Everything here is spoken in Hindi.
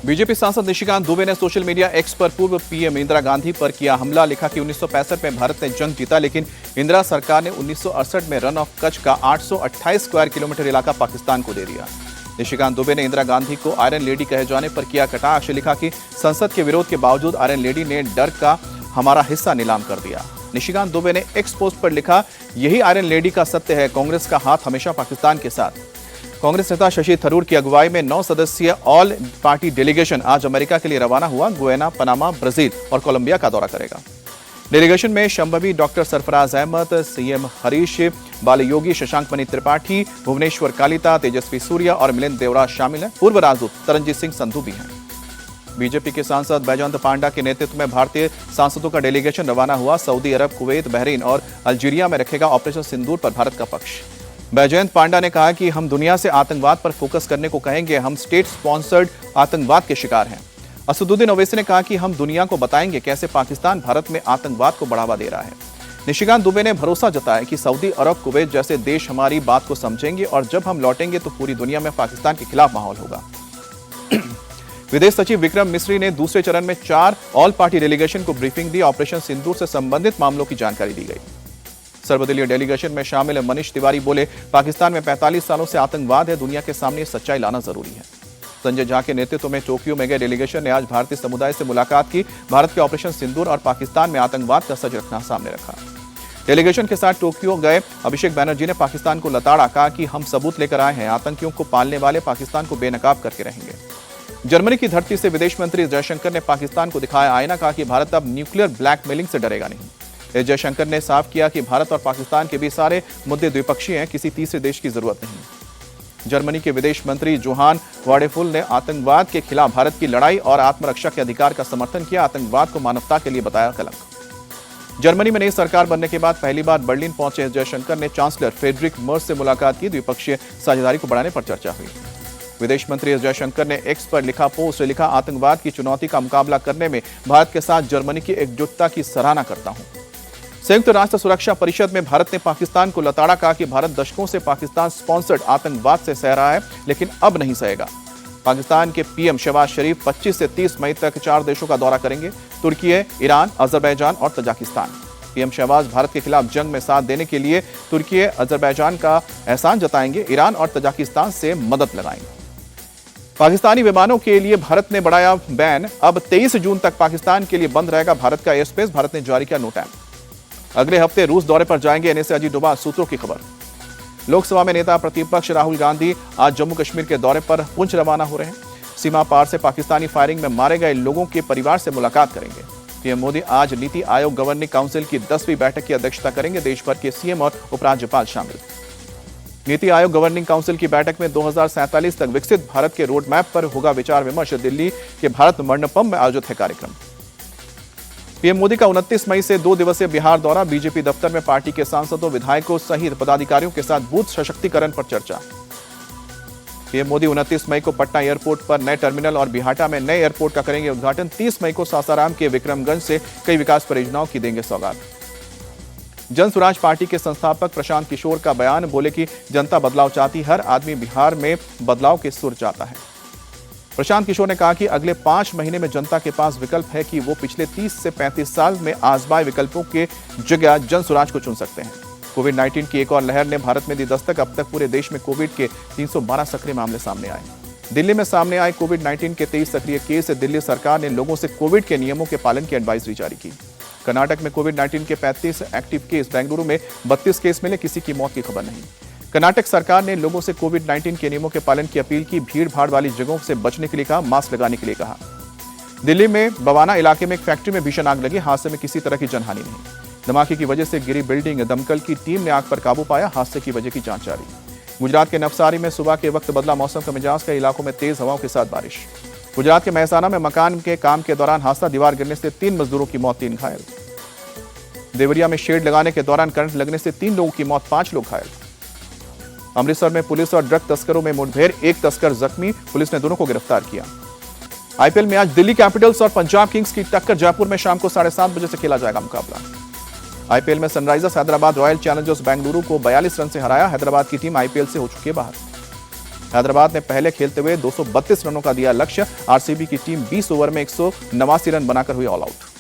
बीजेपी सांसद निशिकांत दुबे ने सोशल मीडिया एक्स पर पूर्व पीएम इंदिरा गांधी पर किया हमला। लिखा कि 1965 में भारत ने जंग जीता, लेकिन इंदिरा सरकार ने 1968 में रन ऑफ कच्छ का 828 स्क्वायर किलोमीटर इलाका पाकिस्तान को दे दिया। निशिकांत दुबे ने इंदिरा गांधी को आयरन लेडी कहे जाने पर किया कटाक्ष। लिखा कि संसद के विरोध के बावजूद आयरन लेडी ने डर का हमारा हिस्सा नीलाम कर दिया। निशिकांत दुबे ने एक्स पोस्ट पर लिखा, यही आयरन लेडी का सत्य है, कांग्रेस का हाथ हमेशा पाकिस्तान के साथ। कांग्रेस नेता शशि थरूर की अगुवाई में 9 सदस्यीय ऑल पार्टी डेलीगेशन आज अमेरिका के लिए रवाना हुआ। गुयाना, पनामा, ब्राजील और कोलंबिया का दौरा करेगा। डेलीगेशन में Shambhavi doctor Sarfaraz Ahmad, CM Harish, Balayogi Shashank Mani Tripathi, Bhubaneswar Kalita, Tejasvi Surya और मिलिंद देवराज शामिल हैं। पूर्व राजदूत तरनजीत सिंह संधू भी हैं। बीजेपी के सांसद बैजयंत पांडा के नेतृत्व में भारतीय सांसदों का डेलीगेशन रवाना हुआ। सऊदी अरब, कुवैत, बहरीन और अल्जीरिया में रखेगा ऑपरेशन सिंदूर पर भारत का पक्ष। बैजयंत पांडा ने कहा कि हम दुनिया से आतंकवाद पर फोकस करने को कहेंगे, हम स्टेट स्पॉन्सर्ड आतंकवाद के शिकार हैं। असदुद्दीन ओवैसी ने कहा कि हम दुनिया को बताएंगे कैसे पाकिस्तान भारत में आतंकवाद को बढ़ावा दे रहा है। निशिकांत दुबे ने भरोसा जताया कि सऊदी अरब, कुवैत जैसे देश हमारी बात को समझेंगे और जब हम लौटेंगे तो पूरी दुनिया में पाकिस्तान के खिलाफ माहौल होगा। विदेश सचिव विक्रम मिस्री ने दूसरे चरण में 4 ऑल पार्टी डेलीगेशन को ब्रीफिंग दी। ऑपरेशन सिंदूर से संबंधित मामलों की जानकारी दी गई। सर्वदलीय डेलीगेशन में शामिल मनीष तिवारी बोले, पाकिस्तान में 45 सालों से आतंकवाद है, दुनिया के सामने सच्चाई लाना जरूरी है। संजय झा के नेतृत्व में टोक्यो में गए डेलीगेशन ने आज भारतीय समुदाय से मुलाकात की। भारत के ऑपरेशन सिंदूर और पाकिस्तान में आतंकवाद का सच रखना सामने रखा। डेलीगेशन के साथ टोक्यो गए अभिषेक बैनर्जी ने पाकिस्तान को लताड़ा, कहा कि हम सबूत लेकर आए हैं, आतंकियों को पालने वाले पाकिस्तान को बेनकाब करके रहेंगे। जर्मनी की धरती से विदेश मंत्री जयशंकर ने पाकिस्तान को दिखाया आईना, कहा कि भारत अब न्यूक्लियर ब्लैकमेलिंग से डरेगा नहीं। जयशंकर ने साफ किया कि भारत और पाकिस्तान के बीच सारे मुद्दे द्विपक्षीय हैं, किसी तीसरे देश की जरूरत नहीं। जर्मनी के विदेश मंत्री जोहान वाडेफुल ने आतंकवाद के खिलाफ भारत की लड़ाई और आत्मरक्षा के अधिकार का समर्थन किया। आतंकवाद को मानवता के लिए बताया कलंक। जर्मनी में नई सरकार बनने के बाद पहली बार बर्लिन पहुंचे जयशंकर ने चांसलर फ्रेडरिक मर्ज से मुलाकात की। द्विपक्षीय साझेदारी को बढ़ाने पर चर्चा हुई। विदेश मंत्री जयशंकर ने एक्स पर लिखा पोस्ट लिखा, आतंकवाद की चुनौती का मुकाबला करने में भारत के साथ जर्मनी की एकजुटता की सराहना करता हूं। संयुक्त राष्ट्र सुरक्षा परिषद में भारत ने पाकिस्तान को लताड़ा, कहा कि भारत दशकों से पाकिस्तान स्पॉन्सर्ड आतंकवाद से सह रहा है, लेकिन अब नहीं सहेगा। पाकिस्तान के पीएम शहबाज शरीफ 25 से 30 मई तक 4 देशों का दौरा करेंगे, तुर्की, ईरान, अजरबैजान और तजाकिस्तान। पीएम शहबाज भारत के खिलाफ जंग में साथ देने के लिए तुर्की, अजरबैजान का एहसान जताएंगे, ईरान और तजाकिस्तान से मदद लगाएंगे। पाकिस्तानी विमानों के लिए भारत ने बढ़ाया बैन, अब 23 जून तक पाकिस्तान के लिए बंद रहेगा भारत का एयर स्पेस। भारत ने जारी किया नोट। अगले हफ्ते रूस दौरे पर जाएंगे, एनएसए अजीत डोभाल सूत्रों की खबर। लोकसभा में नेता प्रतिपक्ष राहुल गांधी आज जम्मू कश्मीर के दौरे पर पुंछ रवाना हो रहे हैं। सीमा पार से पाकिस्तानी फायरिंग में मारे गए लोगों के परिवार से मुलाकात करेंगे। पीएम मोदी आज नीति आयोग गवर्निंग काउंसिल की 10वीं बैठक की अध्यक्षता करेंगे। देश भर के सीएम और उपराज्यपाल शामिल। नीति आयोग गवर्निंग काउंसिल की बैठक में 2047 तक विकसित भारत के रोड मैप पर होगा विचार विमर्श। दिल्ली के भारत मंडपम में आयोजित है कार्यक्रम। पीएम मोदी का 29 मई से 2 दिवसीय बिहार दौरा। बीजेपी दफ्तर में पार्टी के सांसदों, विधायकों सहित पदाधिकारियों के साथ बूथ सशक्तिकरण पर चर्चा। पीएम मोदी 29 मई को पटना एयरपोर्ट पर नए टर्मिनल और बिहाटा में नए एयरपोर्ट का करेंगे उद्घाटन। 30 मई को सासाराम के विक्रमगंज से कई विकास परियोजनाओं की देंगे सौगात। जन स्वराज पार्टी के संस्थापक प्रशांत किशोर का बयान, बोले कि जनता बदलाव चाहती, हर आदमी बिहार में बदलाव के सुर चाहता है। प्रशांत किशोर ने कहा कि अगले 5 महीने में जनता के पास विकल्प है कि वो पिछले 30 से 35 साल में आजमाए विकल्पों के जगह जन स्वराज को चुन सकते हैं। कोविड-19 की एक और लहर ने भारत में दी दस्तक। अब तक पूरे देश में कोविड के 312 सक्रिय मामले सामने आए। दिल्ली में सामने आए कोविड-19 के 23 सक्रिय केस। दिल्ली सरकार ने लोगों से कोविड के नियमों के पालन की एडवाइजरी जारी की। कर्नाटक में कोविड-19 के 35 एक्टिव केस। बेंगलुरु में 32 केस मिले, किसी की मौत की खबर नहीं। कर्नाटक सरकार ने लोगों से कोविड-19 के नियमों के पालन की अपील की। भीड़ भाड़ वाली जगहों से बचने के लिए कहा, मास्क लगाने के लिए कहा। दिल्ली में बवाना इलाके में एक फैक्ट्री में भीषण आग लगी। हादसे में किसी तरह की जनहानि नहीं। धमाके की वजह से गिरी बिल्डिंग। दमकल की टीम ने आग पर काबू पाया। हादसे की वजह की जांच जारी। गुजरात के नवसारी में सुबह के वक्त बदला मौसम का मिजाज। कई इलाकों में तेज हवाओं के साथ बारिश। गुजरात के महसाना में मकान के काम के दौरान हादसा। दीवार गिरने से 3 मजदूरों की मौत, 3 घायल। देवरिया में शेड लगाने के दौरान करंट लगने से 3 लोगों की मौत, 5 लोग घायल। अमृतसर में पुलिस और ड्रग तस्करों में मुठभेड़, 1 तस्कर जख्मी। पुलिस ने दोनों को गिरफ्तार किया। आईपीएल में आज दिल्ली कैपिटल्स और पंजाब किंग्स की टक्कर। जयपुर में शाम को 7:30 बजे से खेला जाएगा मुकाबला। आईपीएल में Sunrisers Hyderabad royal Challengers Bengaluru को 42 रन से हराया। हैदराबाद की टीम आईपीएल से हो चुकी है बाहर। हैदराबाद ने पहले खेलते हुए 232 रनों का दिया लक्ष्य। आरसीबी की टीम 20 ओवर में 189 रन बनाकर हुई ऑल आउट।